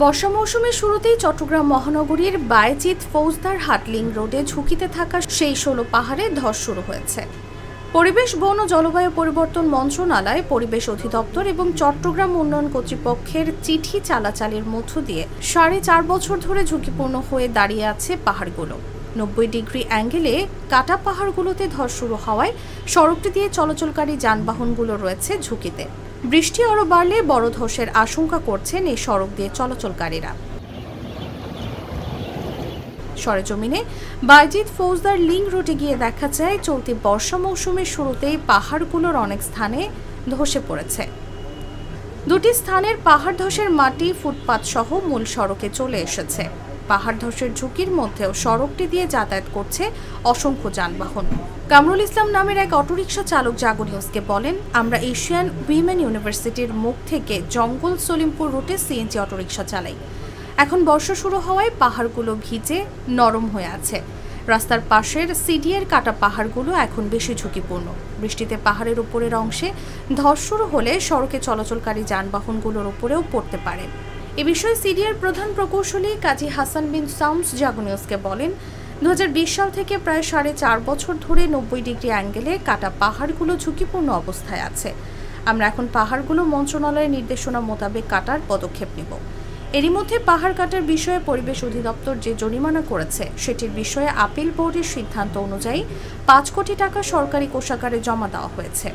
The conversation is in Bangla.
বর্ষা মৌসুমের শুরুতেই চট্টগ্রাম মহানগরীর বায়েজিদ ফৌজদার হাট লিংক রোডে ঝুঁকিতে থাকা সেই ১৬ পাহাড়ে ধস শুরু হয়েছে। পরিবেশ, বন ও জলবায়ু পরিবর্তন মন্ত্রণালয়, পরিবেশ অধিদপ্তর এবং চট্টগ্রাম উন্নয়ন কর্তৃপক্ষের চিঠি চালাচালির মধ্য দিয়ে ৪.৫ বছর ধরে ঝুঁকিপূর্ণ হয়ে দাঁড়িয়ে আছে পাহাড়গুলো। ৯০ ডিগ্রি অ্যাঙ্গেলে কাটা পাহাড়গুলোতে ধস শুরু হওয়ায় সড়কটি দিয়ে চলাচলকারী যানবাহনগুলো রয়েছে ঝুঁকিতে। বৃষ্টি আরও বাড়লে বড় ধসের আশঙ্কা করছেন এই সড়ক দিয়ে চলাচলকারীরা। সরেজমিনে বায়েজিদ ফৌজদার লিংক রোডে গিয়ে দেখা যায় চলতি বর্ষা মৌসুমের শুরুতেই পাহাড়গুলোর অনেক স্থানে ধসে পড়েছে। দুটি স্থানের পাহাড় ধসের মাটি ফুটপাত সহ মূল সড়কে চলে এসেছে। পাহাড় ধসের ঝুঁকির মধ্যেও সড়কটি দিয়ে যাতায়াত করছে অসংখ্য যানবাহন। কামরুল ইসলাম নামের এক অটোরিকশা চালক জাগো নিউজকে বলেন, আমরা এশিয়ান উইমেন ইউনিভার্সিটির মুখ থেকে জঙ্গল সলিমপুর রুটে সিএনজি অটোরিকশা চালাই। এখন বর্ষা শুরু হওয়ায় পাহাড়গুলো ভিজে নরম হয়ে আছে। রাস্তার পাশের সিডিএর কাটা পাহাড়গুলো এখন বেশি ঝুঁকিপূর্ণ। বৃষ্টিতে পাহাড়ের উপরের অংশে ধস শুরু হলে সড়কে চলাচলকারী যানবাহনগুলোর উপরেও পড়তে পারে। এ বিষয়ে সিডিএর প্রধান প্রকৌশলী কাজী হাসান বিন সাউন্স জাগো নিউজকে বলেন, ২০২০ সাল থেকে প্রায় ৪.৫ বছর ধরে ৯০ ডিগ্রি অ্যাঙ্গেলে কাটা পাহাড়গুলো ঝুঁকিপূর্ণ অবস্থায় আছে। আমরা এখন পাহাড়গুলো মন্ত্রণালয়ের নির্দেশনা মোতাবেক কাটার পদক্ষেপ নেব। এরই মধ্যে পাহাড় কাটার বিষয়ে পরিবেশ অধিদপ্তর যে জরিমানা করেছে সেটির বিষয়ে আপিল বোর্ডের সিদ্ধান্ত অনুযায়ী ৫ কোটি টাকা সরকারি কোষাগারে জমা দেওয়া হয়েছে।